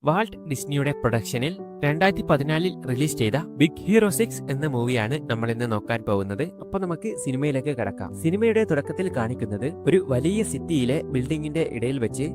Walt ഡിസ്നിയുടെ പ്രൊഡക്ഷനിൽ 2014 release ചെയ്ത big hero 6 എന്ന മൂവിയാണ് നമ്മൾ ഇന്ന് നോക്കാൻ പോകുന്നത്. അപ്പൊ നമുക്ക് സിനിമയിലേക്ക് കടക്കാം. സിനിമയുടെ തുടക്കത്തിൽ കാണിക്കുന്നത് ഒരു വലിയ സിറ്റിയിലെ ബിൽഡിംഗിന്റെ ഇടയിൽ വെച്ച്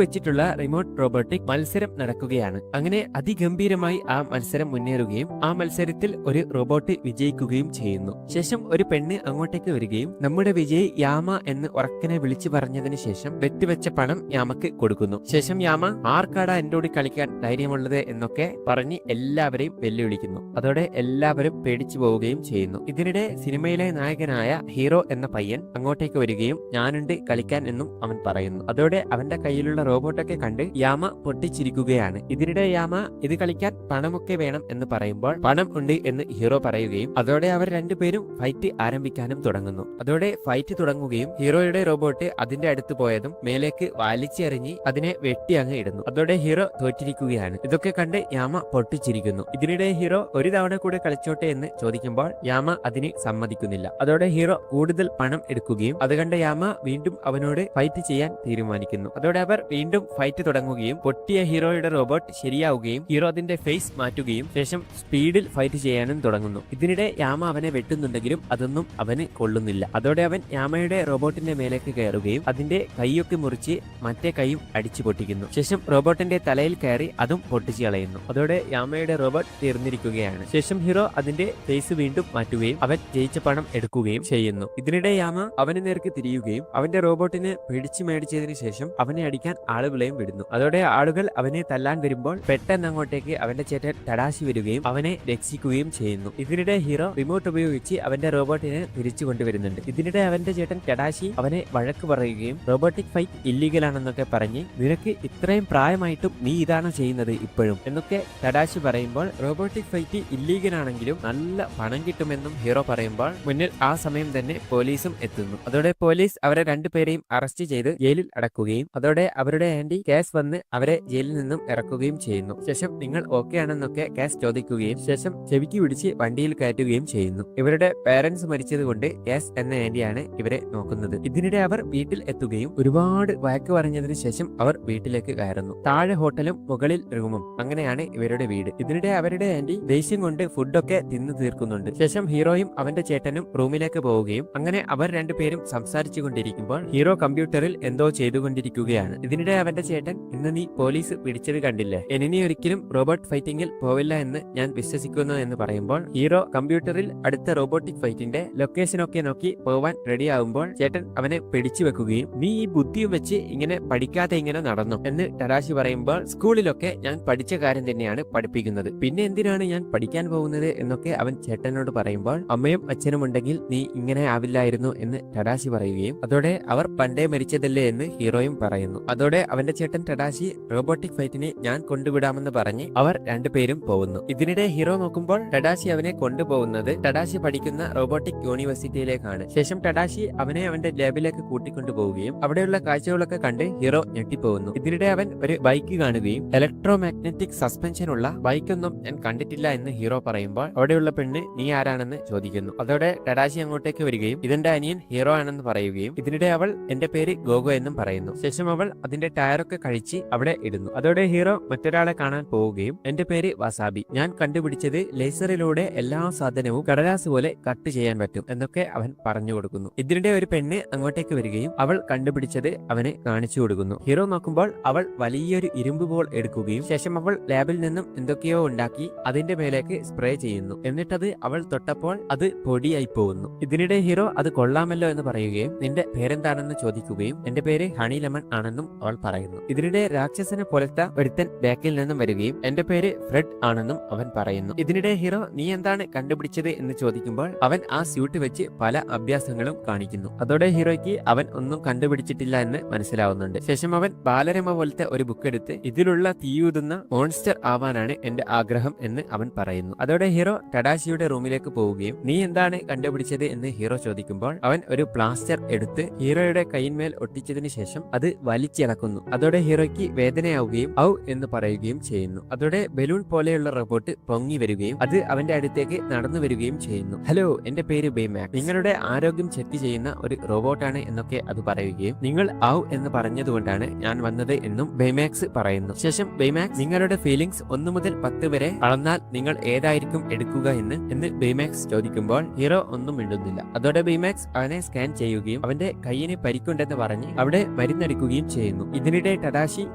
വെച്ചിട്ടുള്ള റിമോട്ട് റോബോട്ടിക് മത്സരം നടക്കുകയാണ്. അങ്ങനെ അതിഗംഭീരമായി ആ മത്സരം മുന്നേറുകയും ആ മത്സരത്തിൽ ഒരു റോബോട്ട് വിജയിക്കുകയും ചെയ്യുന്നു. ശേഷം ഒരു പെണ്ണ് അങ്ങോട്ടേക്ക് വരികയും നമ്മുടെ വിജയ് യാമ എന്ന് ഉറക്കനെ വിളിച്ചു പറഞ്ഞതിന് ശേഷം വെച്ച പണം യാമക്ക് കൊടുക്കുന്നു. ശേഷം യാമ ആർക്കാടാ എന്നോട് കളിക്കാൻ ധൈര്യമുള്ളത് എന്നൊക്കെ പറഞ്ഞ് എല്ലാവരെയും വെല്ലുവിളിക്കുന്നു. അതോടെ എല്ലാവരും പേടിച്ചു പോവുകയും ചെയ്യുന്നു. ഇതിനിടെ സിനിമയിലെ നായകനായ ഹീറോ എന്ന പയ്യൻ അങ്ങോട്ടേക്ക് വരികയും ഞാനുണ്ട് കളിക്കാൻ എന്നും അവൻ പറയുന്നു. അതോടെ അവന്റെ കയ്യിലുള്ള റോബോട്ടൊക്കെ കണ്ട് യാമ പൊട്ടിച്ചിരിക്കുകയാണ്. ഇതിനിടെ യാമ ഇത് കളിക്കാൻ പണമൊക്കെ വേണം എന്ന് പറയുമ്പോൾ പണം ഉണ്ട് എന്ന് ഹീറോ പറയുകയും അതോടെ അവർ രണ്ടുപേരും ഫൈറ്റ് ആരംഭിക്കാനും തുടങ്ങുന്നു. അതോടെ ഫൈറ്റ് തുടങ്ങുകയും ഹീറോയുടെ റോബോട്ട് അതിന്റെ അടുത്ത് പോയതും മേലേക്ക് വലിച്ചെറിഞ്ഞ് അതിനെ വെട്ടി അങ്ങ് ഇടുന്നു. അതോടെ ഹീറോ തോറ്റിരിക്കുകയാണ്. ഇതൊക്കെ കണ്ട് യാമ പൊട്ടിച്ചിരിക്കുന്നു. ഇതിനിടെ ഹീറോ ഒരു തവണ കൂടെ കളിച്ചോട്ടെ എന്ന് ചോദിക്കുമ്പോൾ യാമ അതിന് സമ്മതിക്കുന്നില്ല. അതോടെ ഹീറോ കൂടുതൽ പണം എടുക്കുകയും അത് കണ്ട യാമ വീണ്ടും അവനോട് ഫൈറ്റ് ചെയ്യാൻ തീരുമാനിക്കുന്നു. അതോടെ അവർ വീണ്ടും ഫൈറ്റ് തുടങ്ങുകയും പൊട്ടിയ ഹീറോയുടെ റോബോട്ട് ശരിയാവുകയും ഹീറോ അതിന്റെ ഫേസ് മാറ്റുകയും ശേഷം സ്പീഡിൽ ഫൈറ്റ് ചെയ്യാനും തുടങ്ങുന്നു. ഇതിനിടെ യാമ അവനെ വെട്ടുന്നുണ്ടെങ്കിലും അതൊന്നും അവന് കൊള്ളുന്നില്ല. അതോടെ അവൻ യാമയുടെ റോബോട്ടിന്റെ മേലേക്ക് കയറുകയും അതിന്റെ കൈയൊക്കെ മുറിച്ച് മറ്റേ കൈയും അടിച്ചു പൊട്ടിക്കുന്നു. ശേഷം റോബോട്ടിന്റെ തലയിൽ കയറി അതും പൊട്ടിച്ചു കളയുന്നു. അതോടെ യാമയുടെ റോബോട്ട് തീർന്നിരിക്കുകയാണ്. ശേഷം ഹീറോ അതിന്റെ ഫേസ് വീണ്ടും മാറ്റുകയും അവൻ ജയിച്ച പണം എടുക്കുകയും ചെയ്യുന്നു. ഇതിനിടെ യാമ അവന് നേർക്ക് തിരിയുകയും അവന്റെ റോബോട്ടിനെ പിടിച്ചു മേടിച്ചതിന് ശേഷം അവനെ അടിക്കാൻ ആളുകളെയും വിടുന്നു. അതോടെ ആളുകൾ അവനെ തല്ലാൻ വരുമ്പോൾ പെട്ടെന്ന് അങ്ങോട്ടേക്ക് അവന്റെ ചേട്ടൻ ടഡാശി വരികയും അവനെ രക്ഷിക്കുകയും ചെയ്യുന്നു. ഇതിനിടെ ഹീറോ റിമോട്ട് ഉപയോഗിച്ച് അവന്റെ റോബോട്ടിനെ തിരിച്ചു കൊണ്ടുവരുന്നുണ്ട്. ഇതിനിടെ അവന്റെ ചേട്ടൻ ടഡാശി അവനെ വഴക്ക് പറയുകയും റോബോട്ടിക് ഫൈറ്റ് ഇല്ലീഗലാണെന്നൊക്കെ പറഞ്ഞ് നിനക്ക് ഇത്രയും പ്രായമായിട്ടും നീ ഇതാണ് ചെയ്യുന്നത് ഇപ്പോഴും എന്നൊക്കെ ടഡാശി പറയുമ്പോൾ റോബോട്ടിക് ഫൈറ്റ് ഇല്ലീഗലാണെങ്കിലും നല്ല പണം കിട്ടുമെന്നും ഹീറോ പറയുമ്പോൾ മുന്നിൽ ആ സമയം തന്നെ പോലീസും എത്തുന്നു. അതോടെ പോലീസ് അവരെ രണ്ടുപേരെയും അറസ്റ്റ് ചെയ്ത് ജയിലിൽ അടക്കുകയും അതോടെ അവരുടെ ആന്റി കേസ് വന്ന് അവരെ ജയിലിൽ നിന്നും ഇറക്കുകയും ചെയ്യുന്നു. ശേഷം നിങ്ങൾ ഓക്കെ ആണെന്നൊക്കെ കേസ് ചോദിക്കുകയും ശേഷം ചെവിക്ക് പിടിച്ച് വണ്ടിയിൽ കയറ്റുകയും ചെയ്യുന്നു. ഇവരുടെ പേരൻസ് മരിച്ചത് കൊണ്ട് കേസ് എന്ന ആന്റിയാണ് ഇവരെ നോക്കുന്നത്. ഇതിനിടെ അവർ വീട്ടിൽ എത്തുകയും ഒരുപാട് വഴക്ക് പറഞ്ഞതിന് ശേഷം അവർ വീട്ടിലേക്ക് കയറുന്നു. താഴെ ഹോട്ടലും മുകളിൽ റൂമും അങ്ങനെയാണ് ഇവരുടെ വീട്. ഇതിനിടെ അവരുടെ ആന്റി ദേഷ്യം കൊണ്ട് ഫുഡൊക്കെ തിന്നു തീർക്കുന്നുണ്ട്. ശേഷം ഹീറോയും അവന്റെ ചേട്ടനും റൂമിലേക്ക് പോവുകയും അങ്ങനെ അവർ രണ്ടുപേരും സംസാരിച്ചു കൊണ്ടിരിക്കുമ്പോൾ ഹീറോ കമ്പ്യൂട്ടറിൽ എന്തോ ചെയ്തുകൊണ്ടിരിക്കുകയാണ്. ഇതിനിടെ അവന്റെ ചേട്ടൻ ഇന്ന് നീ പോലീസ് പിടിച്ചത് കണ്ടില്ലേ, ഇനി ഒരിക്കലും റോബോട്ട് ഫൈറ്റിംഗിൽ പോവില്ല എന്ന് ഞാൻ വിശ്വസിക്കുന്നു എന്ന് പറയുമ്പോൾ ഹീറോ കമ്പ്യൂട്ടറിൽ അടുത്ത റോബോട്ടിക് ഫൈറ്റിന്റെ ലൊക്കേഷനൊക്കെ നോക്കി പോവാൻ റെഡി ആവുമ്പോൾ ചേട്ടൻ അവനെ പിടിച്ചു വെക്കുകയും നീ ഈ ബുദ്ധിയും വെച്ച് ഇങ്ങനെ പഠിക്കാതെ ഇങ്ങനെ നടന്നു എന്ന് ടഡാശി പറയുമ്പോൾ സ്കൂളിലൊക്കെ ഞാൻ പഠിച്ച കാര്യം തന്നെയാണ് പഠിപ്പിക്കുന്നത്, പിന്നെ എന്തിനാണ് ഞാൻ പഠിക്കാൻ പോകുന്നത് എന്നൊക്കെ അവൻ ചേട്ടനോട് പറയുമ്പോൾ അമ്മയും അച്ഛനും ഉണ്ടെങ്കിൽ നീ ഇങ്ങനെ ആവില്ലായിരുന്നു എന്ന് ടഡാശി പറയുകയും അതോടെ അവർ പണ്ടേ മരിച്ചതല്ലേ എന്ന് ഹീറോയും പറയുന്നു. അതോടെ അവന്റെ ചേട്ടൻ ടഡാശി റോബോട്ടിക് ഫൈറ്റിനെ ഞാൻ കൊണ്ടുവിടാമെന്ന് പറഞ്ഞ് അവർ രണ്ടുപേരും പോകുന്നു. ഇതിനിടെ ഹീറോ നോക്കുമ്പോൾ ടഡാശി അവനെ കൊണ്ടുപോകുന്നത് ടഡാശി പഠിക്കുന്ന റോബോട്ടിക് യൂണിവേഴ്സിറ്റിയിലേക്കാണ്. ശേഷം ടഡാശി അവനെ അവന്റെ ലാബിലേക്ക് കൂട്ടിക്കൊണ്ടുപോവുകയും അവിടെയുള്ള കാഴ്ചകളൊക്കെ കണ്ട് ഹീറോ ഞെട്ടിപ്പോകുന്നു. ഇതിനിടെ അവൻ ഒരു ബൈക്ക് കാണുകയും ഇലക്ട്രോ മാഗ്നറ്റിക് സസ്പെൻഷൻ ഉള്ള ബൈക്കൊന്നും ഞാൻ കണ്ടിട്ടില്ല എന്ന് ഹീറോ പറയുമ്പോൾ അവിടെയുള്ള പെണ്ണ് നീ ആരാണെന്ന് ചോദിക്കുന്നു. അതോടെ ടഡാശി അങ്ങോട്ടേക്ക് വരികയും ഇതെന്റെ അനിയൻ ഹീറോ ആണെന്ന് പറയുകയും ഇതിനിടെ അവൾ എന്റെ പേര് ഗോഗോ എന്നും പറയുന്നു. ശേഷം അവൾ അതിന്റെ ടയറൊക്കെ കഴിച്ച് അവിടെ ഇടുന്നു. അതോടെ ഹീറോ മറ്റൊരാളെ കാണാൻ പോവുകയും എന്റെ പേര് വസാബി, ഞാൻ കണ്ടുപിടിച്ചത് ലേസറിലൂടെ എല്ലാ സാധനവും കടലാസ് പോലെ കട്ട് ചെയ്യാൻ പറ്റും എന്നൊക്കെ അവൻ പറഞ്ഞു കൊടുക്കുന്നു. ഇതിനിടെ ഒരു പെണ്ണ് അങ്ങോട്ടേക്ക് വരികയും അവൾ കണ്ടുപിടിച്ചത് അവന് കാണിച്ചു കൊടുക്കുന്നു. ഹീറോ നോക്കുമ്പോൾ അവൾ വലിയൊരു ഇരുമ്പ് ബോൾ എടുക്കുകയും ശേഷം അവൾ ലാബിൽ നിന്നും എന്തൊക്കെയോ ഉണ്ടാക്കി അതിന്റെ മേലേക്ക് സ്പ്രേ ചെയ്യുന്നു. എന്നിട്ടത് അവൾ തൊട്ടപ്പോൾ അത് പൊടിയായി പോകുന്നു. ഇതിനിടെ ഹീറോ അത് കൊള്ളാമല്ലോ എന്ന് പറയുകയും നിന്റെ പേരെന്താണെന്ന് ചോദിക്കുകയും എന്റെ പേര് ഹണി ലെമൺ ആണെന്നും അവൾ പറയുന്നു. ഇതിനിടെ രാക്ഷസനെ പോലത്തെ ഒരുത്തൻ ബാക്കിൽ നിന്നും വരികയും എന്റെ പേര് ഫ്രെഡ് ആണെന്നും അവൻ പറയുന്നു. ഇതിനിടെ ഹീറോ നീ എന്താണ് കണ്ടുപിടിച്ചത് എന്ന് ചോദിക്കുമ്പോൾ അവൻ ആ സ്യൂട്ട് വെച്ച് പല അഭ്യാസങ്ങളും കാണിക്കുന്നു. അതോടെ ഹീറോയ്ക്ക് അവൻ ഒന്നും കണ്ടുപിടിച്ചിട്ടില്ല എന്ന് മനസ്സിലാവുന്നുണ്ട്. ശേഷം അവൻ ബാലരമ പോലത്തെ ഒരു ബുക്ക് എടുത്ത് ഇതിലുള്ള തീയൂതുന്ന മോൺസ്റ്റർ ആവാനായി കാണാനാണ് എന്റെ ആഗ്രഹം എന്ന് അവൻ പറയുന്നു. അതോടെ ഹീറോ ടഡാഷിയുടെ റൂമിലേക്ക് പോവുകയും നീ എന്താണ് കണ്ടുപിടിച്ചത് എന്ന് ഹീറോ ചോദിക്കുമ്പോൾ അവൻ ഒരു പ്ലാസ്റ്റർ എടുത്ത് ഹീറോയുടെ കൈയിന്മേൽ ഒട്ടിച്ചതിന് ശേഷം അത് വലിച്ചിളക്കുന്നു. അതോടെ ഹീറോയ്ക്ക് വേദനയാവുകയും ഔ എന്ന് പറയുകയും ചെയ്യുന്നു. അതോടെ ബലൂൺ പോലെയുള്ള റോബോട്ട് പൊങ്ങി വരികയും അത് അവന്റെ അടുത്തേക്ക് നടന്നു വരികയും ചെയ്യുന്നു. ഹലോ, എന്റെ പേര് ബേമാക്സ്, നിങ്ങളുടെ ആരോഗ്യം ചെക്ക് ചെയ്യുന്ന ഒരു റോബോട്ടാണ് എന്നൊക്കെ അത് പറയുകയും നിങ്ങൾ ഔ എന്ന് പറഞ്ഞതുകൊണ്ടാണ് ഞാൻ വന്നത് എന്നും ബേമാക്സ് പറയുന്നു. ശേഷം ബേമാക്സ് നിങ്ങളുടെ ഫീലിംഗ്സ് 1 മുതൽ 10 വരെ അളന്നാൽ നിങ്ങൾ ഏതായിരിക്കും എടുക്കുക എന്ന് ബേമാക്സ് ചോദിക്കുമ്പോൾ ഹീറോ ഒന്നും മിണ്ടുന്നില്ല. അതോടെ ബേമാക്സ് അവനെ സ്കാൻ ചെയ്യുകയും അവന്റെ കൈയിന് പരിക്കുണ്ടെന്ന് പറഞ്ഞ് അവിടെ മരുന്നടിക്കുകയും ചെയ്യുന്നു. ഇതിനിടെ ടഡാഷി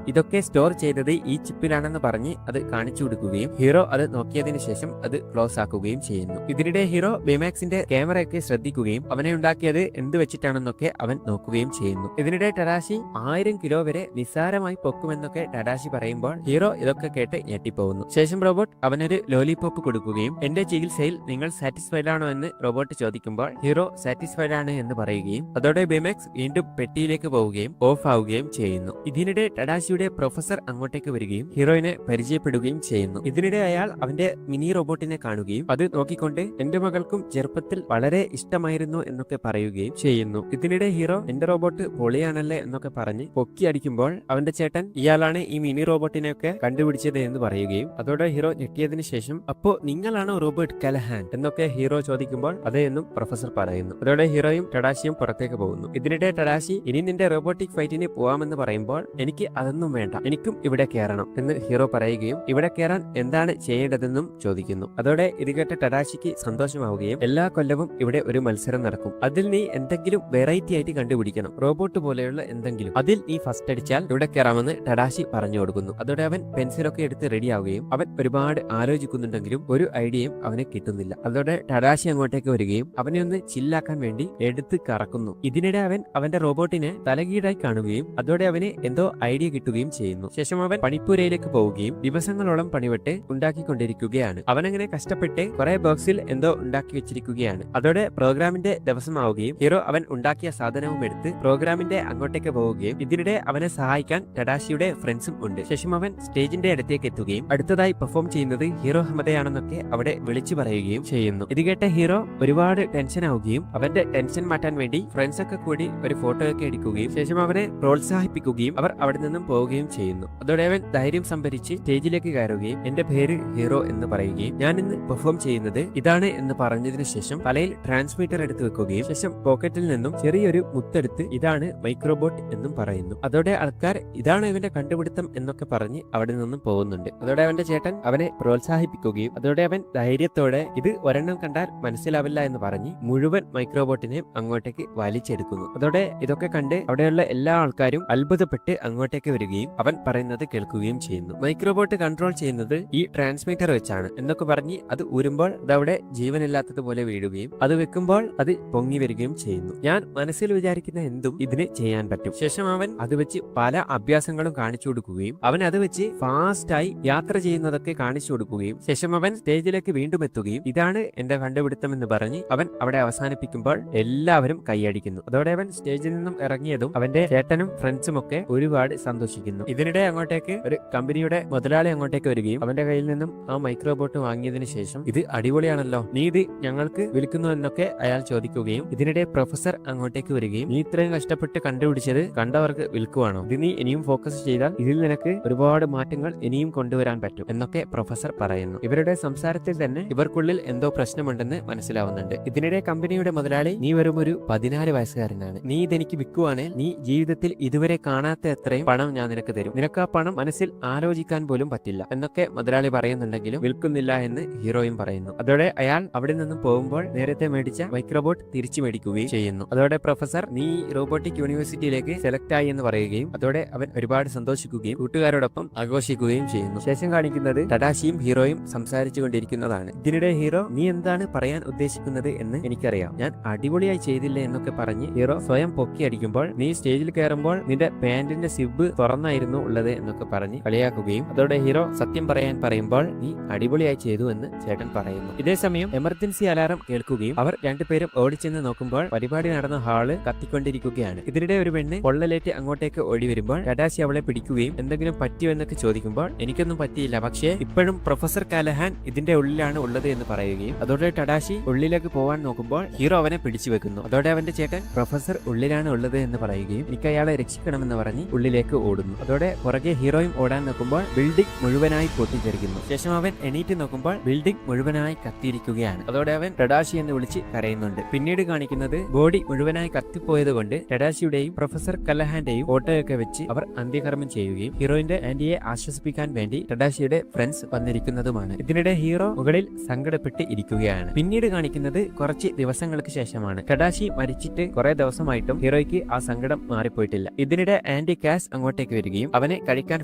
ഇതൊക്കെ സ്റ്റോർ ചെയ്തത് ഈ ചിപ്പിലാണെന്ന് പറഞ്ഞ് അത് കാണിച്ചു കൊടുക്കുകയും ഹീറോ അത് നോക്കിയതിനു ശേഷം അത് ക്ലോസ് ആക്കുകയും ചെയ്യുന്നു. ഇതിനിടെ ഹീറോ ബേമാക്സിന്റെ ക്യാമറയൊക്കെ ശ്രദ്ധിക്കുകയും അവനെ ഉണ്ടാക്കിയത് എന്ത് വെച്ചിട്ടാണെന്നൊക്കെ അവൻ നോക്കുകയും ചെയ്യുന്നു. ഇതിനിടെ ടഡാഷി 1000 കിലോ വരെ നിസ്സാരമായി പൊക്കുമെന്നൊക്കെ ടഡാഷി പറയുമ്പോൾ ഹീറോ ഇതൊക്കെ കേട്ട് ഞെട്ടിപ്പോകുന്നു. ശേഷം റോബോട്ട് അവനൊരു ലോലിപോപ്പ് കൊടുക്കുകയും എന്റെ ചികിത്സയിൽ നിങ്ങൾ സാറ്റിസ്ഫൈഡ് ആണോ എന്ന് റോബോട്ട് ചോദിക്കുമ്പോൾ ഹീറോ സാറ്റിസ്ഫൈഡ് ആണ് എന്ന് പറയുകയും അതോടെ ബേമാക്സ് വീണ്ടും പെട്ടിയിലേക്ക് പോവുകയും ഓഫ് ആവുകയും ചെയ്യുന്നു. ഇതിനിടെ ടഡാഷിയുടെ പ്രൊഫസർ അങ്ങോട്ടേക്ക് വരികയും ഹീറോയിനെ പരിചയപ്പെടുകയും ചെയ്യുന്നു. ഇതിനിടെ അയാൾ അവന്റെ മിനി റോബോട്ടിനെ കാണുകയും അത് നോക്കിക്കൊണ്ട് എന്റെ മകൾക്കും ചെറുപ്പത്തിൽ വളരെ ഇഷ്ടമായിരുന്നു എന്നൊക്കെ പറയുകയും ചെയ്യുന്നു. ഇതിനിടെ ഹീറോ എന്റെ റോബോട്ട് പൊളിയാണല്ലേ എന്നൊക്കെ പറഞ്ഞ് പൊക്കി അടിക്കുമ്പോൾ അവന്റെ ചേട്ടൻ ഇയാളാണ് ഈ മിനി റോബോട്ടിനെയൊക്കെ കണ്ടുപിടിച്ചത് എന്ന് പറയുകയും അതോടെ ഹീറോ ഞെട്ടിയതിനു ശേഷം അപ്പോ നിങ്ങളാണോ റോബർട്ട് കലഹാൻ എന്നൊക്കെ ഹീറോ ചോദിക്കുമ്പോൾ അതേ എന്നും പ്രൊഫസർ പറയുന്നു. അതോടെ ഹീറോയും ടഡാഷിയും പുറത്തേക്ക് പോകുന്നു. ഇതിനിടെ ടഡാഷി ഇനി നിന്റെ റോബോട്ടിക് ഫൈറ്റിന് പോവാമെന്ന് പറയുമ്പോൾ എനിക്ക് അതൊന്നും വേണ്ട, എനിക്കും ഇവിടെ കയറണം എന്ന് ഹീറോ പറയുകയും ഇവിടെ കയറാൻ എന്താണ് ചെയ്യേണ്ടതെന്നും ചോദിക്കുന്നു. അതോടെ ഇത് കേട്ട ടഡാഷിക്ക് സന്തോഷമാവുകയും എല്ലാ കൊല്ലവും ഇവിടെ ഒരു മത്സരം നടക്കും, അതിൽ നീ എന്തെങ്കിലും വെറൈറ്റി ആയിട്ട് കണ്ടുപിടിക്കണം, റോബോട്ട് പോലെയുള്ള എന്തെങ്കിലും, അതിൽ നീ ഫസ്റ്റ് അടിച്ചാൽ ഇവിടെ കയറാമെന്ന് ടഡാഷി പറഞ്ഞു കൊടുക്കുന്നു. അതോടെ അവൻ പെൻസിലൊക്കെ എടുത്ത് റെഡിയാവുകയും അവൻ ഒരുപാട് ആലോചിക്കുന്നുണ്ടെങ്കിലും ഒരു ഐഡിയയും അവന് കിട്ടുന്നില്ല. അതോടെ ടഡാഷി അങ്ങോട്ടേക്ക് വരികയും അവനെ ഒന്ന് ചില്ലാക്കാൻ വേണ്ടി എടുത്ത് കറക്കുന്നു. ഇതിനിടെ അവൻ അവന്റെ റോബോട്ടിനെ തലകീഴായി കാണുകയും അതോടെ അവന് എന്തോ ഐഡിയ കിട്ടുകയും ചെയ്യുന്നു. ശേഷം അവൻ പണിപ്പുരയിലേക്ക് പോവുകയും ദിവസങ്ങളോളം പണിവിട്ട് ഉണ്ടാക്കിക്കൊണ്ടിരിക്കുകയാണ്. അവനങ്ങനെ കഷ്ടപ്പെട്ട് കുറെ ബോക്സിൽ എന്തോ ഉണ്ടാക്കി വെച്ചിരിക്കുകയാണ്. അതോടെ പ്രോഗ്രാമിന്റെ ദിവസമാവുകയും ഹീറോ അവൻ ഉണ്ടാക്കിയ സാധനവും എടുത്ത് പ്രോഗ്രാമിന്റെ അങ്ങോട്ടേക്ക് പോവുകയും ഇതിനിടെ അവനെ സഹായിക്കാൻ ടഡാഷിയുടെ ഫ്രണ്ട്സും ഉണ്ട്. ശേഷം അവൻ സ്റ്റേജിന്റെ അടുത്തേക്ക് എത്തുകയും അടുത്തതായി പെർഫോം ചെയ്യുന്നത് ഹീറോ ഹമദയാണെന്നൊക്കെ അവിടെ വിളിച്ചു പറയുകയും ചെയ്യുന്നു. ഇത് കേട്ട ഹീറോ ഒരുപാട് ടെൻഷൻ ആവുകയും അവന്റെ ടെൻഷൻ മാറ്റാൻ വേണ്ടി ഫ്രണ്ട്സ് ഒക്കെ കൂടി ഒരു ഫോട്ടോ ഒക്കെ എടുക്കുകയും ശേഷം അവനെ പ്രോത്സാഹിപ്പിക്കുകയും അവർ അവിടെ നിന്നും പോവുകയും ചെയ്യുന്നു. അതോടെ അവൻ ധൈര്യം സംഭരിച്ച് സ്റ്റേജിലേക്ക് കയറുകയും എന്റെ പേര് ഹീറോ എന്ന് പറയുകയും ഞാൻ ഇന്ന് പെർഫോം ചെയ്യുന്നത് ഇതാണ് എന്ന് പറഞ്ഞതിനു ശേഷം തലയിൽ ട്രാൻസ്മിറ്റർ എടുത്ത് വെക്കുകയും ശേഷം പോക്കറ്റിൽ നിന്നും ചെറിയൊരു മുത്തെടുത്ത് ഇതാണ് മൈക്രോബോട്ട് എന്നും പറയുന്നു. അതോടെ ആൾക്കാർ ഇതാണ് ഇവന്റെ കണ്ടുപിടുത്തം എന്നൊക്കെ പറഞ്ഞ് അവിടെ നിന്നും പോകുന്നുണ്ട്. അതോടെ അവന്റെ ചേട്ടൻ അവനെ പ്രോത്സാഹിപ്പിക്കുകയും അതോടെ അവൻ ധൈര്യത്തോടെ ഇത് ഒരെണ്ണം കണ്ടാൽ മനസ്സിലാവില്ല എന്ന് പറഞ്ഞ് മുഴുവൻ മൈക്രോബോട്ടിനെയും അങ്ങോട്ടേക്ക് വലിച്ചെടുക്കുന്നു. അതോടെ ഇതൊക്കെ കണ്ട് അവിടെയുള്ള എല്ലാ ആൾക്കാരും അത്ഭുതപ്പെട്ട് അങ്ങോട്ടേക്ക് വരികയും അവൻ പറയുന്നത് കേൾക്കുകയും ചെയ്യുന്നു. മൈക്രോബോട്ട് കൺട്രോൾ ചെയ്യുന്നത് ഈ ട്രാൻസ്മിറ്റർ വെച്ചാണ് എന്നൊക്കെ പറഞ്ഞ് അത് ഊരുമ്പോൾ അതവിടെ ജീവനില്ലാത്തതുപോലെ വീഴുകയും അത് വെക്കുമ്പോൾ അത് പൊങ്ങി വരികയും ചെയ്യുന്നു. ഞാൻ മനസ്സിൽ വിചാരിക്കുന്ന എന്തും ഇതിന് ചെയ്യാൻ പറ്റും. ശേഷം അവൻ അത് വെച്ച് പല അഭ്യാസങ്ങളും കാണിച്ചു കൊടുക്കുകയും അവൻ അത് വെച്ച് ഫാസ്റ്റായി യാത്ര ചെയ്യുന്നതൊക്കെ കാണിച്ചു കൊടുക്കുകയും ശേഷം അവൻ സ്റ്റേജിലേക്ക് വീണ്ടും എത്തുകയും ഇതാണ് എന്റെ കണ്ടുപിടുത്തം എന്ന് പറഞ്ഞ് അവൻ അവിടെ അവസാനിപ്പിക്കുമ്പോൾ എല്ലാവരും കൈയടിക്കുന്നു. അതോടെ അവൻ സ്റ്റേജിൽ നിന്നും ഇറങ്ങിയതും അവന്റെ ചേട്ടനും ഫ്രണ്ട്സും ഒക്കെ ഒരുപാട് സന്തോഷിക്കുന്നു. ഇതിനിടെ അങ്ങോട്ടേക്ക് ഒരു കമ്പനിയുടെ മുതലാളി അങ്ങോട്ടേക്ക് വരികയും അവന്റെ കയ്യിൽ നിന്നും ആ മൈക്രോബോട്ട് വാങ്ങിയതിനു ശേഷം ഇത് അടിപൊളിയാണല്ലോ, നീ ഇത് ഞങ്ങൾക്ക് വിൽക്കുന്നു എന്നൊക്കെ അയാൾ ചോദിക്കുകയും ഇതിനിടെ പ്രൊഫസർ അങ്ങോട്ടേക്ക് വരികയും നീ ഇത്രയും കഷ്ടപ്പെട്ട് കണ്ടുപിടിച്ചത് കണ്ടവർക്ക് വിൽക്കുവാണോ, ഇത് നീ ഇനിയും ഫോക്കസ് ചെയ്താൽ ഇതിൽ നിനക്ക് ഒരുപാട് മാറ്റങ്ങൾ ഇനിയും കൊണ്ടുവരാൻ പറ്റും എന്നൊക്കെ പ്രൊഫസർ പറയുന്നു. ഇവരുടെ സംസാരത്തിൽ തന്നെ ഇവർക്കുള്ളിൽ എന്തോ പ്രശ്നമുണ്ടെന്ന് മനസ്സിലാവുന്നുണ്ട്. ഇതിനിടെ കമ്പനിയുടെ മുതലാളി നീ വെറും ഒരു 14 വയസ്സുകാരനാണ്, നീ ഇതെനിക്ക് വിൽക്കുവാണെങ്കിൽ നീ ജീവിതത്തിൽ ഇതുവരെ കാണാത്ത എത്രയും പണം ഞാൻ നിനക്ക് തരും, നിനക്ക് ആ പണം മനസ്സിൽ ആലോചിക്കാൻ പോലും പറ്റില്ല എന്നൊക്കെ മുതലാളി പറയുന്നുണ്ടെങ്കിലും വിൽക്കുന്നില്ല എന്ന് ഹീറോയും പറയുന്നു. അതോടെ അയാൾ അവിടെ നിന്നും പോകുമ്പോൾ നേരത്തെ മേടിച്ച മൈക്രോബോട്ട് തിരിച്ചു മേടിക്കുകയും ചെയ്യുന്നു. അതോടെ പ്രൊഫസർ നീ റോബോട്ടിക് യൂണിവേഴ്സിറ്റിയിലേക്ക് സെലക്ട് ആയി എന്ന് പറയുകയും അതോടെ അവൻ ഒരുപാട് സന്തോഷിക്കുകയും കൂട്ടുകാരോടൊപ്പം ആഘോഷിക്കുകയും ചെയ്യുന്നു. ശേഷം കാണിക്കുന്നത് ടഡാഷിയും ഹീറോയും സംസാരിച്ചു കൊണ്ടിരിക്കുന്നതാണ്. ഇതിനിടെ ഹീറോ നീ എന്താണ് പറയാൻ ഉദ്ദേശിക്കുന്നത് എന്ന് എനിക്കറിയാം, ഞാൻ അടിപൊളിയായി ചെയ്തില്ലേ എന്നൊക്കെ പറഞ്ഞ് ഹീറോ സ്വയം പൊക്കി അടിക്കുമ്പോൾ നീ സ്റ്റേജിൽ കയറുമ്പോൾ നിന്റെ പാന്റിന്റെ സിബ് തുറന്നായിരുന്നു ഉള്ളത് എന്നൊക്കെ പറഞ്ഞ് കളിയാക്കുകയും അതോടെ ഹീറോ സത്യം പറയാൻ പറയുമ്പോൾ നീ അടിപൊളിയായി ചെയ്തു എന്ന് ചേട്ടൻ പറയുന്നു. ഇതേസമയം എമർജൻസി അലാറം കേൾക്കുകയും അവർ രണ്ടുപേരും ഓടിച്ചെന്ന് നോക്കുമ്പോൾ പരിപാടി നടന്ന ഹാള് കത്തിക്കൊണ്ടിരിക്കുകയാണ്. ഇതിനിടെ ഒരു പെണ്ണ് പൊള്ളലേറ്റ് അങ്ങോട്ടേക്ക് ഓടി വരുമ്പോൾ ടഡാഷി അവളെ പിടിക്കുകയും എന്തെങ്കിലും പറ്റിയോ എന്നൊക്കെ ചോദിക്കുമ്പോൾ എനിക്കൊന്നും പറ്റില്ല, എത്തിയില്ല, പക്ഷേ ഇപ്പോഴും പ്രൊഫസർ കാലഹാൻ ഇതിന്റെ ഉള്ളിലാണ് ഉള്ളത് എന്ന് പറയുകയും അതോടെ ടഡാഷി ഉള്ളിലേക്ക് പോവാൻ നോക്കുമ്പോൾ ഹീറോ അവനെ പിടിച്ചു വെക്കുന്നു. അതോടെ അവന്റെ ചേട്ടൻ പ്രൊഫസർ ഉള്ളിലാണ് ഉള്ളത് എന്ന് പറയുകയും എനിക്ക് അയാളെ രക്ഷിക്കണമെന്ന് പറഞ്ഞ് ഉള്ളിലേക്ക് ഓടുന്നു. അതോടെ പുറകെ ഹീറോയും ഓടാൻ നോക്കുമ്പോൾ ബിൽഡിംഗ് മുഴുവനായി പൊട്ടിത്തെറിക്കുന്നു. ശേഷം അവൻ എണീറ്റ് നോക്കുമ്പോൾ ബിൽഡിംഗ് മുഴുവനായി കത്തിയിരിക്കുകയാണ്. അതോടെ അവൻ ടഡാഷി എന്ന് വിളിച്ച് കരയുന്നുണ്ട്. പിന്നീട് കാണിക്കുന്നത് ബോഡി മുഴുവനായി കത്തിപ്പോയത് കൊണ്ട് ടഡാഷിയുടെയും പ്രൊഫസർ കലഹാന്റെയും ഫോട്ടോയൊക്കെ വെച്ച് അവർ അന്ത്യകർമ്മം ചെയ്യുകയും ഹീറോയിന്റെ ആന്റിയെ ആശ്വസിപ്പിക്കാൻ വേണ്ടി ടഡാഷിയുടെ ഫ്രണ്ട്സ് വന്നിരിക്കുന്നതുമാണ്. ഇതിനിടെ ഹീറോ മുകളിൽ സങ്കടപ്പെട്ട് ഇരിക്കുകയാണ്. പിന്നീട് കാണിക്കുന്നത് കുറച്ച് ദിവസങ്ങൾക്ക് ശേഷമാണ്. ടഡാഷി മരിച്ചിട്ട് കുറെ ദിവസമായിട്ടും ഹീറോയ്ക്ക് ആ സങ്കടം മാറിപ്പോയിട്ടില്ല. ഇതിനിടെ ആന്റി കാസ് അങ്ങോട്ടേക്ക് വരികയും അവനെ കഴിക്കാൻ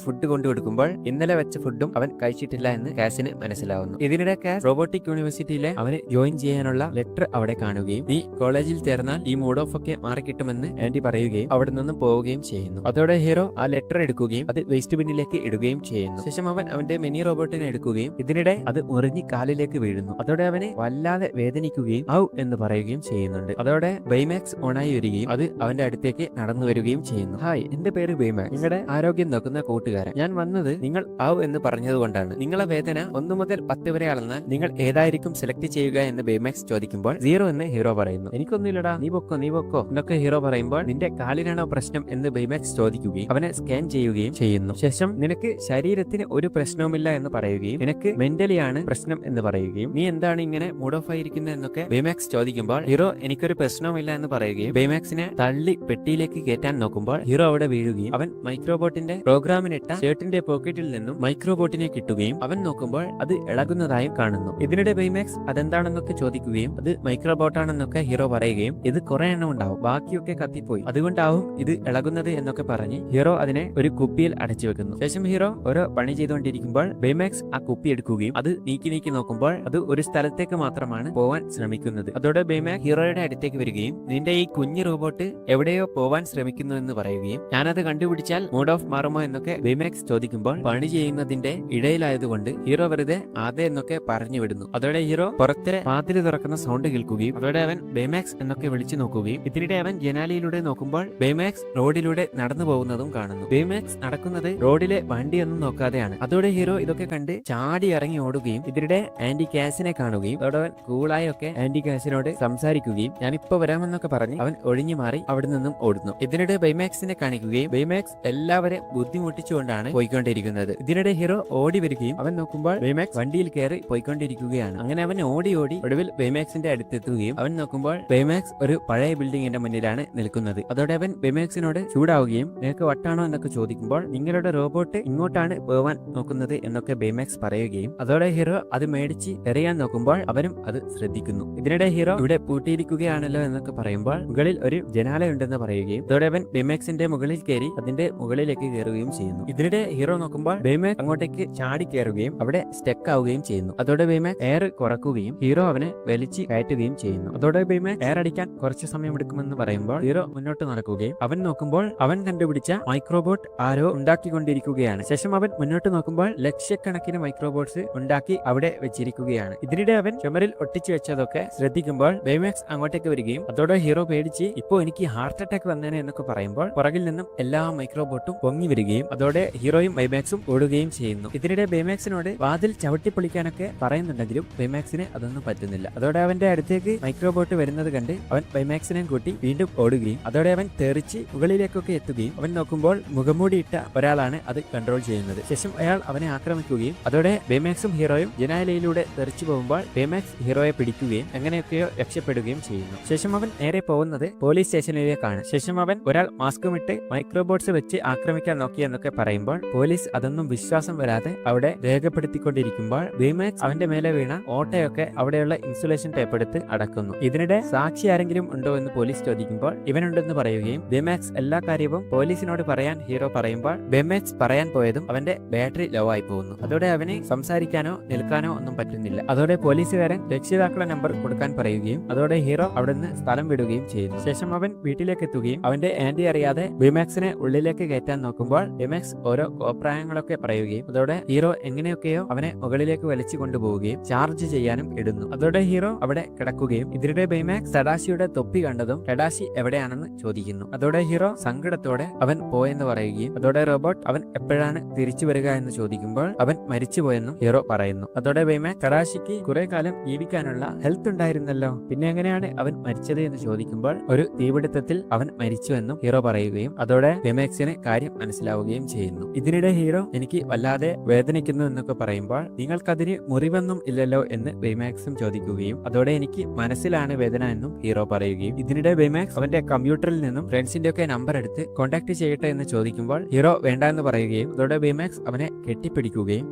ഫുഡ് കൊണ്ടുകൊടുക്കുമ്പോൾ ഇന്നലെ വെച്ച ഫുഡും അവൻ കഴിച്ചിട്ടില്ല എന്ന് കാസിന് മനസ്സിലാവുന്നു. ഇതിനിടെ കാസ് റോബോട്ടിക് യൂണിവേഴ്സിറ്റിയിലെ അവന് ജോയിൻ ചെയ്യാനുള്ള ലെറ്റർ അവിടെ കാണുകയും നീ കോളേജിൽ ചേർന്നാൽ ഈ മൂഡ് ഓഫ് ഒക്കെ മാറിക്കിട്ടുമെന്ന് ആന്റി പറയുകയും അവിടെ നിന്നും പോവുകയും ചെയ്യുന്നു. അതോടെ ഹീറോ ആ ലെറ്റർ എടുക്കുകയും അത് വേസ്റ്റ് ബിന്നിലേക്ക് ഇടുകയും ചെയ്യുന്നു. ശേഷം അവൻ അവന്റെ മിനി റോബോട്ടിനെ എടുക്കുകയും ഇതിനിടെ അത് മുറിഞ്ഞ് കാലിലേക്ക് വീഴുന്നു. അതോടെ അവനെ വല്ലാതെ വേദനിക്കുകയും ഔ എന്ന് പറയുകയും ചെയ്യുന്നുണ്ട്. അതോടെ ബൈമാക്സ് ഓണായി വരികയും അത് അവന്റെ അടുത്തേക്ക് നടന്നു വരികയും ചെയ്യുന്നു. ഹായ്, എന്റെ പേര് ബൈമാക്സ്, നിങ്ങളുടെ ആരോഗ്യം നോക്കുന്ന കൂട്ടുകാരൻ. ഞാൻ വന്നത് നിങ്ങൾ ഔ എന്ന് പറഞ്ഞതുകൊണ്ടാണ്. നിങ്ങളെ വേദന 1 മുതൽ 10 വരെ അളന്നാൽ നിങ്ങൾ ഏതായിരിക്കും സെലക്ട് ചെയ്യുക എന്ന് ബൈമാക്സ് ചോദിക്കുമ്പോൾ 0 എന്ന് ഹീറോ പറയുന്നു. എനിക്കൊന്നുമില്ലടാ, നീ പൊക്കോ എന്നൊക്കെ ഹീറോ പറയുമ്പോൾ നിന്റെ കാലിനാണോ പ്രശ്നം എന്ന് ബൈമാക്സ് ചോദിക്കുകയും അവനെ സ്കാൻ ചെയ്യുകയും ചെയ്യുന്നു. ശേഷം നിനക്ക് ശരീരത്തിന് ഒരു പ്രശ്നവുമില്ല എന്ന് പറയുകയും നിനക്ക് മെന്റലി ആണ് പ്രശ്നം എന്ന് പറയുകയും നീ എന്താണ് ഇങ്ങനെ മൂഡ് ഓഫ് ആയിരിക്കുന്നത് എന്നൊക്കെ ബൈമാക്സ് ചോദിക്കുമ്പോൾ ഹീറോ എനിക്കൊരു പ്രശ്നവുമില്ല എന്ന് പറയുകയും ബൈമാക്സിനെ തള്ളി പെട്ടിയിലേക്ക് കയറ്റാൻ നോക്കുമ്പോൾ ഹീറോ അവിടെ വീഴുകയും അവൻ മൈക്രോബോട്ടിന്റെ പ്രോഗ്രാമിനിട്ട ഷർട്ടിന്റെ പോക്കറ്റിൽ നിന്നും മൈക്രോബോട്ടിനെ കിട്ടുകയും അവൻ നോക്കുമ്പോൾ അത് ഇളകുന്നതായും കാണുന്നു. ഇതിനിടെ ബൈമാക്സ് അതെന്താണെന്നൊക്കെ ചോദിക്കുകയും അത് മൈക്രോബോട്ടാണെന്നൊക്കെ ഹീറോ പറയുകയും ഇത് കുറെ എണ്ണം ഉണ്ടാവും, ബാക്കിയൊക്കെ കത്തിപ്പോയി, അതുകൊണ്ടാവും ഇത് ഇളകുന്നത് എന്നൊക്കെ പറഞ്ഞ് ഹീറോ അതിനെ ഒരു കുപ്പിയിൽ അടച്ചു വെക്കുന്നു. ശേഷം ഹീറോ ഓരോ പണി ചെയ്തുകൊണ്ടിരിക്കുമ്പോൾ ബൈമാക്സ് ആ കുപ്പി എടുക്കുകയും അത് നീക്കി നോക്കുമ്പോൾ അത് ഒരു സ്ഥലത്തേക്ക് മാത്രമാണ് പോവാൻ ശ്രമിക്കുന്നത്. അതോടെ ബൈമാക്സ് ഹീറോയുടെ അടുത്തേക്ക് വരികയും നിന്റെ ഈ കുഞ്ഞു റോബോട്ട് എവിടെയോ പോവാൻ ശ്രമിക്കുന്നു എന്ന് പറയുകയും ഞാനത് കണ്ടുപിടിച്ചാൽ മൂഡ് ഓഫ് മാറുമോ എന്നൊക്കെ ബൈമാക്സ് ചോദിക്കുമ്പോൾ പണി ചെയ്യുന്നതിന്റെ ഇടയിലായതുകൊണ്ട് ഹീറോ വെറുതെ ആദ്യം എന്നൊക്കെ പറഞ്ഞു വിടുന്നു. അതോടെ ഹീറോ പുറത്തെ വാതില് തുറക്കുന്ന സൗണ്ട് കേൾക്കുകയും അതോടെ അവൻ ബൈമാക്സ് എന്നൊക്കെ വിളിച്ചു നോക്കുകയും ഇതിനിടെ അവൻ ജനാലയിലൂടെ നോക്കുമ്പോൾ ബൈമാക്സ് റോഡിലൂടെ നടന്നു പോകുന്നതും കാണുന്നു. ബൈമാക്സ് നടക്കുന്നത് റോഡിലെ വണ്ടിയൊന്നും നോക്കാതെയാണ്. അതോടെ ഹീറോ ഇതൊക്കെ കണ്ട് ചാടി ഇറങ്ങി ഓടുകയും ഇതിനിടെ ആന്റി കാസിനെ കാണുകയും അതോടെ അവൻ കൂളായി ഒക്കെ ആന്റി കാസിനോട് സംസാരിക്കുകയും ഞാനിപ്പോ വരാമെന്നൊക്കെ പറഞ്ഞ് അവൻ ഒഴിഞ്ഞു മാറി അവിടെ നിന്നും ഓടുന്നു. ഇതിനിടെ ബൈമാക്സിനെ കാണിക്കുകയും ബൈമാക്സ് എല്ലാവരെയും ബുദ്ധിമുട്ടിച്ചുകൊണ്ടാണ് പോയിക്കൊണ്ടിരിക്കുന്നത്. ഇതിനിടെ ഹീറോ ഓടി വരികയും അവൻ നോക്കുമ്പോൾ ബൈമാക്സ് വണ്ടിയിൽ കയറി പോയിക്കൊണ്ടിരിക്കുകയാണ്. അങ്ങനെ അവൻ ഓടി ഒടുവിൽ ബൈമാക്സിന്റെ അടുത്തെത്തുകയും അവൻ നോക്കുമ്പോൾ ബൈമാക്സ് ഒരു പഴയ ബിൽഡിംഗിന്റെ മുന്നിലാണ് നിൽക്കുന്നത്. അതോടെ അവൻ ബൈമാക്സിനോട് ചൂടാവുകയും നിനക്ക് വട്ടാണോ എന്നൊക്കെ ചോദിക്കുമ്പോൾ നിങ്ങളുടെ റോബോട്ട് ഇങ്ങോട്ടാണ് പോവാൻ നോക്കുന്നത് എന്നൊക്കെ ബൈമാക്സ് പറയുകയും അതോടെ ഹീറോ അത് മേടിച്ച് എറിയാൻ നോക്കുമ്പോൾ അവനും അത് ശ്രദ്ധിക്കുന്നു. ഇതിനിടെ ഹീറോ ഇവിടെ പൂട്ടിയിരിക്കുകയാണല്ലോ എന്നൊക്കെ പറയുമ്പോൾ മുകളിൽ ഒരു ജനാലയുണ്ടെന്ന് പറയുകയും അതോടെ അവൻ ബൈമാക്സിന്റെ മുകളിൽ കയറി അതിന്റെ മുകളിലേക്ക് കയറുകയും ചെയ്യുന്നു. ഇതിനിടെ ഹീറോ നോക്കുമ്പോൾ ബൈമാക്സ് അങ്ങോട്ടേക്ക് ചാടി കയറുകയും അവിടെ സ്റ്റക്ക് ആവുകയും ചെയ്യുന്നു. അതോടെ ബൈമാക്സ് എയർ കുറക്കുകയും ഹീറോ അവനെ വലിച്ച് കയറ്റുകയും ചെയ്യുന്നു. അതോടെ ബൈമാക്സ് എയർ അടിക്കാൻ കുറച്ച് സമയം എടുക്കുമെന്ന് പറയുമ്പോൾ ഹീറോ മുന്നോട്ട് നടക്കുകയും അവൻ നോക്കുമ്പോൾ അവൻ കണ്ടുപിടിച്ച മൈക്രോബോട്ട് ആരോ ഉണ്ടാക്കിക്കൊണ്ടിരിക്കുകയാണ്. ശേഷം അവൻ മുന്നോട്ട് നോക്കുമ്പോൾ ലക്ഷക്കണക്കിന് മൈക്രോബോട്ട്സ് ഉണ്ടാക്കി അവിടെ വെച്ചിരിക്കുകയാണ്. ഇതിനിടെ അവൻ ചുമരിൽ ഒട്ടിച്ചു വെച്ചതൊക്കെ ശ്രദ്ധിക്കുമ്പോൾ ബൈമാക്സ് അങ്ങോട്ടേക്ക് വരികയും അതോടെ ഹീറോ പേടിച്ച് ഇപ്പോ എനിക്ക് ഹാർട്ട് അറ്റാക്ക് വന്നേനെ എന്നൊക്കെ പറയുമ്പോൾ പുറകിൽ നിന്നും എല്ലാ മൈക്രോബോട്ടും പൊങ്ങി വരികയും അതോടെ ഹീറോയും ബൈമാക്സും ഓടുകയും ചെയ്യുന്നു. ഇതിനിടെ ബൈമാക്സിനോട് വാതിൽ ചവിട്ടിപ്പൊളിക്കാനൊക്കെ പറയുന്നുണ്ടെങ്കിലും ബൈമാക്സിന് അതൊന്നും പറ്റുന്നില്ല. അതോടെ അവന്റെ അടുത്തേക്ക് മൈക്രോബോട്ട് വരുന്നത് കണ്ട് അവൻ ബൈമാക്സിനെയും കൂട്ടി വീണ്ടും ഓടുകയും അതോടെ അവൻ തെറിച്ച് മുകളിലേക്കൊക്കെ എത്തുകയും അവൻ നോക്കുമ്പോൾ മുഖംമൂടിയിട്ട ഒരാളാണ് അത് കൺട്രോൾ ചെയ്യുന്നത്. ശേഷം അയാൾ അവനെ ആക്രമിക്കുകയും അതോടെ ബൈമാക്സും ഹീറോയും ജനാലയിലൂടെ തെറിച്ചു പോകുമ്പോൾ ബൈമാക്സ് ഹീറോയെ പിടിക്കുകയും എങ്ങനെയൊക്കെയോ രക്ഷപ്പെടുകയും ചെയ്യുന്നു. ശേഷം അവൻ നേരെ പോകുന്നത് പോലീസ് സ്റ്റേഷനിലേക്കാണ്. ശേഷം അവൻ ഒരാൾ മാസ്കും ഇട്ട് മൈക്രോബോട്ട്സ് വെച്ച് ആക്രമിക്കാൻ നോക്കിയെന്നൊക്കെ പറയുമ്പോൾ പോലീസ് അതൊന്നും വിശ്വാസം വരാതെ അവിടെ രേഖപ്പെടുത്തിക്കൊണ്ടിരിക്കുമ്പോൾ ബൈമാക്സ് അവന്റെ മേലെ വീണ ഓട്ടയൊക്കെ അവിടെയുള്ള ഇൻസുലേഷൻ ടേപ്പ് എടുത്ത് അടക്കുന്നു. ഇതിനിടെ സാക്ഷി ആരെങ്കിലും ഉണ്ടോ എന്ന് പോലീസ് ചോദിക്കുമ്പോൾ ഇവനുണ്ടെന്ന് പറയുകയും ബൈമാക്സ് എല്ലാ കാര്യവും പോലീസിനോട് പറയാൻ ഹീറോ പറയുമ്പോൾ ബൈമാക്സ് പറയാൻ പോയതും അവന്റെ ബാറ്ററി ലോ ആയി പോകുന്നു. അതോടെ അവന് സംസാരിക്കാനോ നിൽക്കാനോ ഒന്നും പറ്റുന്നില്ല. അതോടെ പോലീസുകാരൻ രക്ഷിതാക്കളുടെ നമ്പർ കൊടുക്കാൻ പറയുകയും അതോടെ ഹീറോ അവിടെ നിന്ന് സ്ഥലം വിടുകയും ചെയ്യുന്നു. ശേഷം അവൻ വീട്ടിലേക്ക് എത്തുകയും അവന്റെ ആന്റി അറിയാതെ ബൈമാക്സിനെ ഉള്ളിലേക്ക് കയറ്റാൻ നോക്കുമ്പോൾ ബൈമാക്സ് ഓരോ കോപ്രായങ്ങളൊക്കെ പറയുകയും അതോടെ ഹീറോ എങ്ങനെയൊക്കെയോ അവനെ മുകളിലേക്ക് വലിച്ചു കൊണ്ടുപോവുകയും ചാർജ് ചെയ്യാനും ഇടുന്നു. അതോടെ ഹീറോ അവിടെ കിടക്കുകയും ഇതിനിടെ ബൈമാക്സ് ടഡാഷിയുടെ തൊപ്പി കണ്ടതും ടഡാഷി എവിടെയാണെന്ന് ചോദിക്കുന്നു. അതോടെ ഹീറോ സങ്കടത്തോടെ അവൻ പോയെന്ന് പറയുകയും അതോടെ റോബോട്ട് അവൻ എപ്പോഴാണ് തിരിച്ചു വരിക എന്ന് ചോദിക്കുമ്പോൾ അവൻ മരിച്ചുപോയെന്നും ഹീറോ പറയുന്നു. അതോടെ ബേമാക്സ് തടാശിക്ക് കുറെ കാലം ജീവിക്കാനുള്ള ഹെൽത്ത് ഉണ്ടായിരുന്നല്ലോ, പിന്നെ എങ്ങനെയാണ് അവൻ മരിച്ചത് എന്ന് ചോദിക്കുമ്പോൾ ഒരു തീപിടുത്തത്തിൽ അവൻ മരിച്ചുവെന്നും ഹീറോ പറയുകയും അതോടെ ബേമാക്സിന് കാര്യം മനസ്സിലാവുകയും ചെയ്യുന്നു. ഇതിനിടെ ഹീറോ എനിക്ക് വല്ലാതെ വേദനിക്കുന്നു എന്നൊക്കെ പറയുമ്പോൾ നിങ്ങൾക്കതിന് മുറിവൊന്നും ഇല്ലല്ലോ എന്ന് ബേമാക്സും ചോദിക്കുകയും അതോടെ എനിക്ക് മനസ്സിലാണ് വേദന എന്നും ഹീറോ പറയുകയും ഇതിനിടെ ബേമാക്സ് അവന്റെ കമ്പ്യൂട്ടറിൽ നിന്നും ഫ്രണ്ട്സിന്റെ ഒക്കെ നമ്പർ എടുത്ത് കോൺടാക്ട് ചെയ്യട്ടെ എന്ന് ചോദിക്കുമ്പോൾ ഹീറോ വേണ്ട എന്ന് പറയുകയും അതോടെ ബേമാക്സ് അവനെ കെട്ടിപ്പിടിക്കുകയും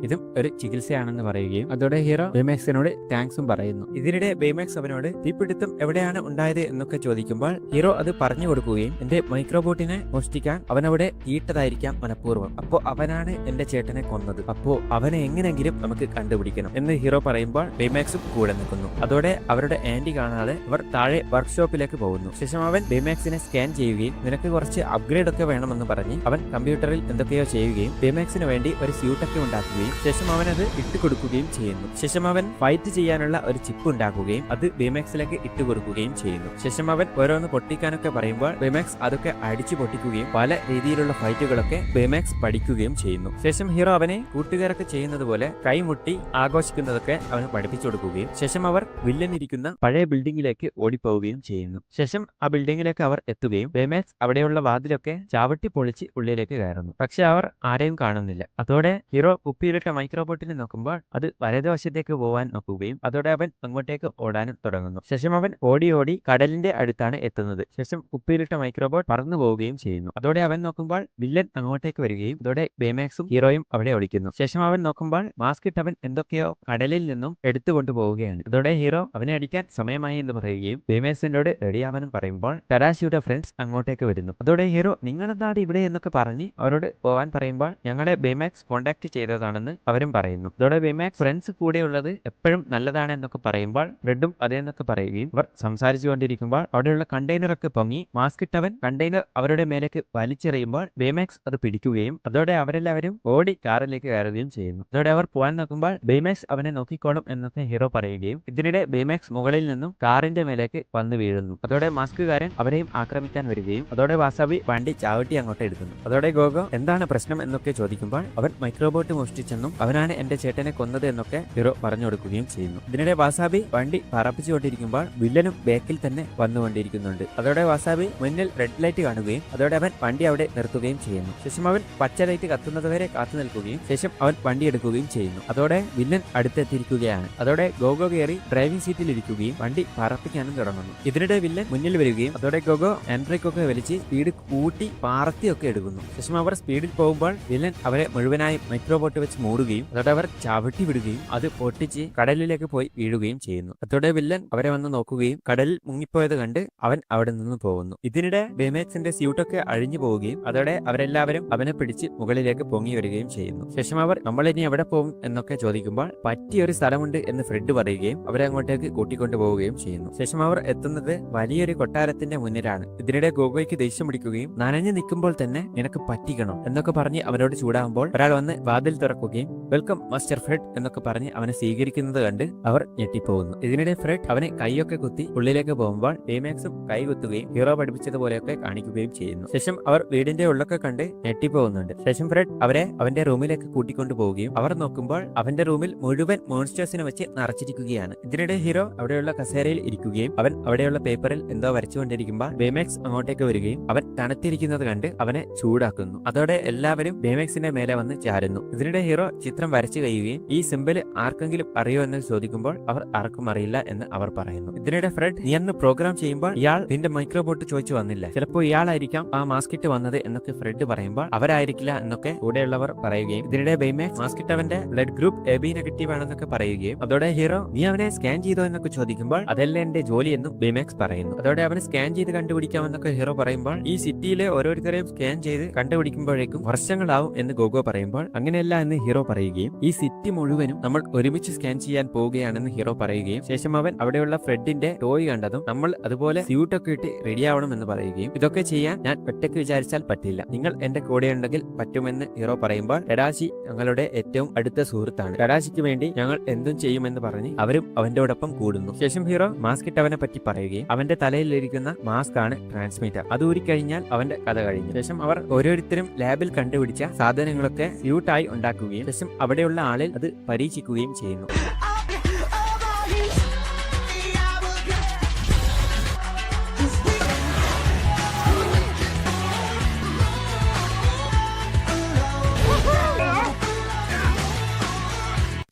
ഇതും ഒരു ചികിത്സയാണെന്ന് പറയുകയും അതോടെ ഹീറോ ബേമാക്സിനോട് താങ്ക്സും പറയുന്നു. ഇതിനിടെ ബേമാക്സ് അവനോട് തീപിടുത്തം എവിടെയാണ് ഉണ്ടായത് എന്നൊക്കെ ചോദിക്കുമ്പോൾ ഹീറോ അത് പറഞ്ഞു കൊടുക്കുകയും എന്റെ മൈക്രോബോട്ടിനെ മോഷ്ടിക്കാൻ അവനവിടെ ഈട്ടതായിരിക്കാം മനഃപൂർവ്വം, അപ്പോ അവനാണ് എന്റെ ചേട്ടനെ കൊന്നത്, അപ്പോ അവനെ എങ്ങനെങ്കിലും നമുക്ക് കണ്ടുപിടിക്കണം എന്ന് ഹീറോ പറയുമ്പോൾ ബേമാക്സും കൂടെ നിൽക്കുന്നു. അതോടെ അവരുടെ ആന്റി കാണാതെ അവർ താഴെ വർക്ക്ഷോപ്പിലേക്ക് പോകുന്നു. ശേഷം അവൻ ബേമാക്സിനെ സ്കാൻ ചെയ്യുകയും നിനക്ക് കുറച്ച് അപ്ഗ്രേഡ് ഒക്കെ വേണമെന്ന് പറഞ്ഞ് അവൻ കമ്പ്യൂട്ടറിൽ എന്തൊക്കെയോ ചെയ്യുകയും ബേമാക്സിന് വേണ്ടി ഒരു സ്യൂട്ടൊക്കെ ഉണ്ടാക്കുകയും ശേഷം അവൻ അത് ഇട്ടുകൊടുക്കുകയും ചെയ്യുന്നു. ശേഷം അവൻ ഫൈറ്റ് ചെയ്യാനുള്ള ഒരു ചിപ്പ് ഉണ്ടാക്കുകയും അത് ബേമാക്സിലേക്ക് ഇട്ടുകൊടുക്കുകയും ചെയ്യുന്നു. ശേഷം അവൻ ഓരോന്ന് പൊട്ടിക്കാനൊക്കെ പറയുമ്പോൾ ബേമാക്സ് അതൊക്കെ അടിച്ചു പൊട്ടിക്കുകയും പല രീതിയിലുള്ള ഫൈറ്റുകളൊക്കെ ബേമാക്സ് പഠിക്കുകയും ചെയ്യുന്നു. ശേഷം ഹീറോ അവനെ കൂട്ടുകാരൊക്കെ ചെയ്യുന്നത് പോലെ കൈമുട്ടി ആഘോഷിക്കുന്നതൊക്കെ അവന് പഠിപ്പിച്ചു കൊടുക്കുകയും ശേഷം അവർ വില്ലൻ ഇരിക്കുന്ന പഴയ ബിൽഡിംഗിലേക്ക് ഓടിപ്പോവുകയും ചെയ്യുന്നു. ശേഷം ആ ബിൽഡിംഗിലേക്ക് അവർ എത്തുകയും ബേമാക്സ് അവിടെയുള്ള വാതിലൊക്കെ ചാവട്ടി പൊളിച്ച് ഉള്ളിലേക്ക് കയറുന്നു. പക്ഷെ അവർ ആരെയും കാണുന്നില്ല. അതോടെ ഹീറോ കുപ്പിയിലിട്ട മൈക്രോബോട്ടിനെ നോക്കുമ്പോൾ അത് വലതുവശത്തേക്ക് പോവാൻ നോക്കുകയും അതോടെ അവൻ അങ്ങോട്ടേക്ക് ഓടാനും തുടങ്ങുന്നു. ശേഷം അവൻ ഓടി ഓടി കടലിന്റെ അടുത്താണ് എത്തുന്നത്. ശേഷം കുപ്പിയിലിട്ട മൈക്രോബോട്ട് പറന്നു പോവുകയും ചെയ്യുന്നു. അതോടെ അവൻ നോക്കുമ്പോൾ വില്ലൻ അങ്ങോട്ടേക്ക് വരികയും അതോടെ ബേമാക്സും ഹീറോയും അവിടെ ഒളിക്കുന്നു. ശേഷം അവൻ നോക്കുമ്പോൾ മാസ്ക് ഇട്ടവൻ എന്തൊക്കെയോ കടലിൽ നിന്നും എടുത്തുകൊണ്ടു പോവുകയാണ്. അതോടെ ഹീറോ അവനെ അടിക്കാൻ സമയമായി എന്ന് പറയുകയും ബേമാക്സിനോട് റെഡിയാവാനും പറയുമ്പോൾ തടാശിയുടെ ഫ്രണ്ട്സ് അങ്ങോട്ടേക്ക് വരുന്നു. അതോടെ ഹീറോ നിങ്ങളെന്താണ് ഇവിടെ എന്നൊക്കെ പറഞ്ഞ് അവരോട് പോവാൻ പറയുമ്പോൾ ഞങ്ങളെ ബേമാക്സ് കോണ്ടാക്ട് ചെയ്തതാണെന്ന് അവരും പറയുന്നു. അതോടെ ബേമാക്സ് ഫ്രണ്ട്സ് കൂടെയുള്ളത് എപ്പോഴും നല്ലതാണ് എന്നൊക്കെ പറയുമ്പോൾ റെഡും അതേന്നൊക്കെ പറയുകയും അവർ സംസാരിച്ചുകൊണ്ടിരിക്കുമ്പോൾ അവിടെയുള്ള കണ്ടെയ്നറൊക്കെ പൊങ്ങി മാസ്ക് ഇട്ടവൻ കണ്ടെയ്നർ അവരുടെ മേലേക്ക് വലിച്ചെറിയുമ്പോൾ ബേമാക്സ് അത് പിടിക്കുകയും അതോടെ അവരെല്ലാവരും ഓടി കാറിലേക്ക് കയറുകയും ചെയ്യുന്നു. അതോടെ അവർ പോകാൻ നോക്കുമ്പോൾ ബേമാക്സ് അവനെ നോക്കിക്കോളും എന്നൊക്കെ ഹീറോ പറയുകയും ഇതിനിടെ ബേമാക്സ് മുകളിൽ നിന്നും കാറിന്റെ മേലേക്ക് വന്നു വീഴുന്നു. അതോടെ മാസ്കുകാരൻ അവരെയും ആക്രമിക്കാൻ വരികയും അതോടെ വാസാബി വണ്ടി ചാവട്ടി അങ്ങോട്ട് എടുക്കുന്നു. അതോടെ ഗോഗോ എന്താണ് പ്രശ്നം എന്നൊക്കെ ചോദിക്കുമ്പോൾ അവൻ മൈക്രോബോട്ട് മോഷ്ടിച്ചെന്നും അവനാണ് എന്റെ ചേട്ടനെ കൊന്നത് എന്നൊക്കെ ഹീറോ പറഞ്ഞു കൊടുക്കുകയും ചെയ്യുന്നു. ഇതിനിടെ വാസാബി വണ്ടി പറപ്പിച്ചുകൊണ്ടിരിക്കുമ്പോൾ വില്ലനും ബാക്കിൽ തന്നെ വന്നുകൊണ്ടിരിക്കുന്നുണ്ട്. അതോടെ വാസാബി മുന്നിൽ റെഡ് ലൈറ്റ് കാണുകയും അതോടെ അവൻ വണ്ടി അവിടെ നിർത്തുകയും ചെയ്യുന്നു. ശേഷം അവൻ പച്ച ലൈറ്റ് കത്തുന്നതുവരെ കാത്തു നിൽക്കുകയും ശേഷം അവൻ വണ്ടി എടുക്കുകയും ചെയ്യുന്നു. അതോടെ വില്ലൻ അടുത്തെത്തിയിരിക്കുകയാണ്. അതോടെ ഗോഗോ കയറി ഡ്രൈവിംഗ് സീറ്റിൽ ഇരിക്കുകയും വണ്ടി പറപ്പിക്കാനും തുടങ്ങുന്നു. ഇതിനിടെ വില്ലൻ മുന്നിൽ വരികയും അതോടെ ഗോഗോ ഹാൻഡ്ബ്രേക്കൊക്കെ വലിച്ച് സ്പീഡ് കൂട്ടി പാർത്തിയൊക്കെ എടുക്കുന്നു. ശേഷം അവർ സ്പീഡിൽ പോകുമ്പോൾ വില്ലൻ അവരെ മുഴുവനായി മൈക്രോബോട്ട് വെച്ച് മൂടുകയും അതോടെ അവർ ചവിട്ടി വിടുകയും അത് പൊട്ടിച്ച് കടലിലേക്ക് പോയി വീഴുകയും ചെയ്യുന്നു. അതോടെ വില്ലൻ അവരെ വന്ന് നോക്കുകയും കടലിൽ മുങ്ങിപ്പോയത് കണ്ട് അവൻ അവിടെ നിന്ന് പോകുന്നു. ഇതിനിടെ ബേമാക്സിന്റെ സ്യൂട്ടൊക്കെ അഴിഞ്ഞു പോവുകയും അതോടെ അവരെല്ലാവരും അവനെ പിടിച്ച് മുകളിലേക്ക് പൊങ്ങി വരികയും ചെയ്യുന്നു. ശേഷം അവർ നമ്മൾ ഇനി എവിടെ പോകും എന്നൊക്കെ ചോദിക്കുമ്പോൾ പറ്റിയൊരു സ്ഥലമുണ്ട് എന്ന് ഫ്രെഡ് പറയുകയും അവരെ അങ്ങോട്ടേക്ക് കൂട്ടിക്കൊണ്ടു പോവുകയും ചെയ്യുന്നു. ശേഷം അവർ എത്തുന്നത് വലിയൊരു കൊട്ടാരത്തിന്റെ മുന്നിലാണ്. ഇതിനിടെ ഗോഗോയ്ക്ക് ദേഷ്യം പിടിക്കുകയും നനഞ്ഞു നിൽക്കുമ്പോൾ തന്നെ നിനക്ക് പറ്റിക്കണോ എന്നൊക്കെ പറഞ്ഞ് അവനോട് ചൂടാകുമ്പോൾ ഒരാൾ വന്ന് വാതിൽ തുറക്കുകയും വെൽക്കം മാസ്റ്റർ ഫ്രെഡ് എന്നൊക്കെ പറഞ്ഞ് അവനെ സ്വീകരിക്കുന്നത് കണ്ട് അവർ ഞെട്ടിപ്പോകുന്നു. ഇതിനിടെ ഫ്രെഡ് അവനെ കൈയൊക്കെ കുത്തി ഉള്ളിലേക്ക് പോകുമ്പോൾ ബേമാക്സും കൈ കുത്തുകയും ഹീറോ പഠിപ്പിച്ചതുപോലെയൊക്കെ കാണിക്കുകയും ചെയ്യുന്നു. ശേഷം അവർ വീടിന്റെ ഉള്ളൊക്കെ കണ്ട് ഞെട്ടിപ്പോകുന്നുണ്ട്. ശേഷം ഫ്രെഡ് അവരെ അവന്റെ റൂമിലേക്ക് കൂട്ടിക്കൊണ്ടു പോവുകയും അവർ നോക്കുമ്പോൾ അവന്റെ റൂമിൽ മുഴുവൻ മോൺസ്റ്റേഴ്സിനെ വെച്ച് നിറച്ചിരിക്കുകയാണ്. ഇതിനിടെ ഹീറോ അവിടെയുള്ള കസേരയിൽ ഇരിക്കുകയും അവൻ അവിടെയുള്ള പേപ്പറിൽ എന്തോ വരച്ചുകൊണ്ടിരിക്കുമ്പോൾ ബേമാക്സ് അങ്ങോട്ടേക്ക് വരികയും അവൻ തണുത്തിരിക്കുന്നത് കണ്ട് അവനെ ചൂടാക്കുന്നു. അതോടെ എല്ലാവരും ബേമാക്സിന്റെ മേലെ വന്ന് ചാരുന്നു. ഇതിനിടെ ഹീറോ ചിത്രം വരച്ചു കഴിയുകയും ഈ സിമ്പിൾ ആർക്കെങ്കിലും അറിയോ എന്ന് ചോദിക്കുമ്പോൾ അവർ ആർക്കും അറിയില്ല എന്ന് അവർ പറയുന്നു. ഇതിനിടെ ഫ്രെഡ് നീ അന്ന് പ്രോഗ്രാം ചെയ്യുമ്പോൾ ഇയാൾ നിന്റെ മൈക്രോബോട്ട് ചോദിച്ചു വന്നില്ല, ചിലപ്പോൾ ഇയാളായിരിക്കാം ആ മാസ്കിറ്റ് വന്നത് എന്നൊക്കെ ഫ്രെഡ് പറയുമ്പോൾ അവരായിരിക്കില്ല എന്നൊക്കെ കൂടെയുള്ളവർ പറയുകയും ഇതിനിടെ Baymax മാസ്കിറ്റവന്റെ blood group AB negative ആണെന്നൊക്കെ പറയുകയും അതോടെ ഹീറോ നീ അവനെ സ്കാൻ ചെയ്തോ എന്നൊക്കെ ചോദിക്കുമ്പോൾ അതല്ല എന്റെ ജോലി എന്നും ബേമാക്സ് പറയുന്നു. അതോടെ അവനെ സ്കാൻ ചെയ്ത് കണ്ടുപിടിക്കാമെന്നൊക്കെ ഹീറോ പറയുമ്പോൾ ഈ സിറ്റിയിലെ ഓരോരുത്തരെയും സ്കാൻ ചെയ്ത് കണ്ടുപിടിക്കുമ്പോഴേക്കും വർഷങ്ങളാവും എന്ന് ഗോഗോ പറയുമ്പോൾ അങ്ങനെയല്ല എന്ന് ഹീറോ പറയുകയും ഈ സിറ്റി മുഴുവനും നമ്മൾ ഒരുമിച്ച് സ്കാൻ ചെയ്യാൻ പോവുകയാണെന്ന് ഹീറോ പറയുകയും ശേഷം അവൻ അവിടെയുള്ള ഫ്രെഡിന്റെ ടോയ് കണ്ടതും നമ്മൾ അതുപോലെ സ്യൂട്ടൊക്കെ ഇട്ട് റെഡിയാവണം എന്ന് പറയുകയും ഇതൊക്കെ ചെയ്യാൻ ഞാൻ ഒറ്റയ്ക്ക് വിചാരിച്ചാൽ പറ്റില്ല, നിങ്ങൾ എന്റെ കൂടെ ഉണ്ടെങ്കിൽ പറ്റുമെന്ന് ഹീറോ പറയുമ്പോൾ ടഡാശി ഞങ്ങളുടെ ഏറ്റവും അടുത്ത സുഹൃത്താണ്, ടഡാശിക്ക് വേണ്ടി ഞങ്ങൾ എന്തും ചെയ്യുമെന്ന് പറഞ്ഞ് അവരും അവന്റോടൊപ്പം കൂടുന്നു. ശേഷം ഹീറോ മാസ്ക് ഇട്ടവനെ പറ്റി പറയുകയും അവന്റെ തലയിലിരിക്കുന്ന മാസ്ക് ആണ് ട്രാൻസ്മിറ്റർ, അത് ഊരിക്കഴിഞ്ഞാൽ അവന്റെ കഥ കഴിഞ്ഞു. ശേഷം അവർ ഓരോരുത്തരും ലാബിൽ കണ്ടുപിടിച്ച സാധനങ്ങളൊക്കെ സ്യൂട്ട് സ്യൂട്ടായി ഉണ്ടാക്കുകയും ശേഷം അവിടെയുള്ള ആളിൽ അത് പരീക്ഷിക്കുകയും ചെയ്യുന്നു.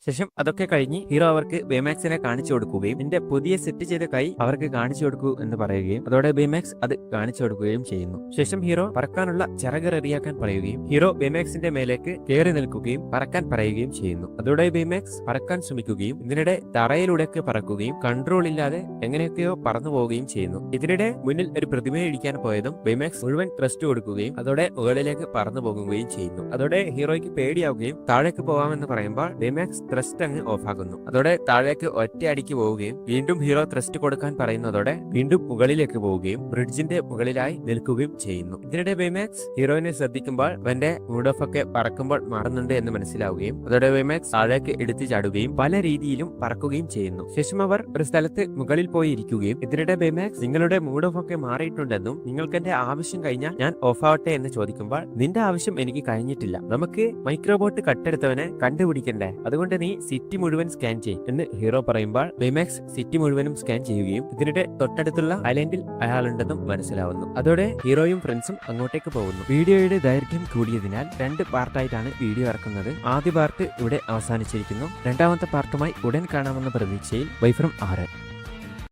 ശേഷം അതൊക്കെ കഴിഞ്ഞ് ഹീറോ അവർക്ക് ബേമാക്സിനെ കാണിച്ചു കൊടുക്കുകയും നിന്റെ പുതിയ സെറ്റ് ചെയ്ത കൈ അവർക്ക് കാണിച്ചു കൊടുക്കൂ എന്ന് പറയുകയും അതോടെ ബേമാക്സ് അത് കാണിച്ചു കൊടുക്കുകയും ചെയ്യുന്നു. ശേഷം ഹീറോ പറക്കാനുള്ള ചിറക് റെഡിയാക്കാൻ പറയുകയും ഹീറോ ബേമാക്സിന്റെ മേലേക്ക് കയറി നിൽക്കുകയും പറക്കാൻ പറയുകയും ചെയ്യുന്നു. അതോടെ ബേമാക്സ് പറക്കാൻ ശ്രമിക്കുകയും ഇതിനിടെ തറയിലൂടെയൊക്കെ പറക്കുകയും കൺട്രോൾ ഇല്ലാതെ എങ്ങനെയൊക്കെയോ പറന്നു പോവുകയും ചെയ്യുന്നു. ഇതിനിടെ മുന്നിൽ ഒരു പ്രതിമയെ ഇടിക്കാൻ പോയതും ബേമാക്സ് മുഴുവൻ ത്രസ്റ്റ് കൊടുക്കുകയും അതോടെ മുകളിലേക്ക് പറന്നു പോകുകയും ചെയ്യുന്നു. അതോടെ ഹീറോയ്ക്ക് പേടിയാവുകയും താഴേക്ക് പോവാമെന്ന് പറയുമ്പോൾ ബേമാക്സ് ത്രസ്റ്റ് അങ്ങ് ഓഫാകുന്നു. അതോടെ താഴേക്ക് ഒറ്റയടിക്ക് പോവുകയും വീണ്ടും ഹീറോ ത്രസ്റ്റ് കൊടുക്കാൻ പറയുന്നതോടെ വീണ്ടും മുകളിലേക്ക് പോവുകയും ബ്രിഡ്ജിന്റെ മുകളിലായി നിൽക്കുകയും ചെയ്യുന്നു. ഇതിനിടെ ബേമാക്സ് ഹീറോയിനെ ശ്രദ്ധിക്കുമ്പോൾ അവന്റെ മൂഡ് ഓഫ് ഒക്കെ പറക്കുമ്പോൾ മാറുന്നുണ്ട് എന്ന് മനസ്സിലാവുകയും അതോടെ ബേമാക്സ് താഴേക്ക് എടുത്തു ചാടുകയും പല രീതിയിലും പറക്കുകയും ചെയ്യുന്നു. ശേഷം അവർ ഒരു സ്ഥലത്ത് മുകളിൽ പോയി ഇരിക്കുകയും ഇതിനിടെ ബേമാക്സ് നിങ്ങളുടെ മൂഡ് ഓഫ് ഒക്കെ മാറിയിട്ടുണ്ടെന്നും നിങ്ങൾക്ക് എന്റെ ആവശ്യം കഴിഞ്ഞാൽ ഞാൻ ഓഫ് ആവട്ടെ എന്ന് ചോദിക്കുമ്പോൾ നിന്റെ ആവശ്യം എനിക്ക് കഴിഞ്ഞിട്ടില്ല, നമുക്ക് മൈക്രോബോട്ട് കട്ടെടുത്തവനെ കണ്ടുപിടിക്കണ്ടേ, അതുകൊണ്ട് നീ സിറ്റി മുഴുവൻ സ്കാൻ ചെയ്യും എന്ന് ഹീറോ പറയുമ്പോൾ ബേമാക്സ് സിറ്റി മുഴുവനും സ്കാൻ ചെയ്യുകയും ഇതിനിടെ തൊട്ടടുത്തുള്ള ഐലൻഡിൽ അയാളുണ്ടെന്നും മനസ്സിലാവുന്നു. അതോടെ ഹീറോയും ഫ്രണ്ട്സും അങ്ങോട്ടേക്ക് പോകുന്നു. വീഡിയോയുടെ ദൈർഘ്യം കൂടിയതിനാൽ 2 പാർട്ടായിട്ടാണ് വീഡിയോ ഇറക്കുന്നത്. ആദ്യ പാർട്ട് ഇവിടെ അവസാനിച്ചിരിക്കുന്നു. രണ്ടാമത്തെ പാർട്ടുമായി ഉടൻ കാണാമെന്ന പ്രതീക്ഷയിൽ ബൈ ഫ്രം ആരൻ.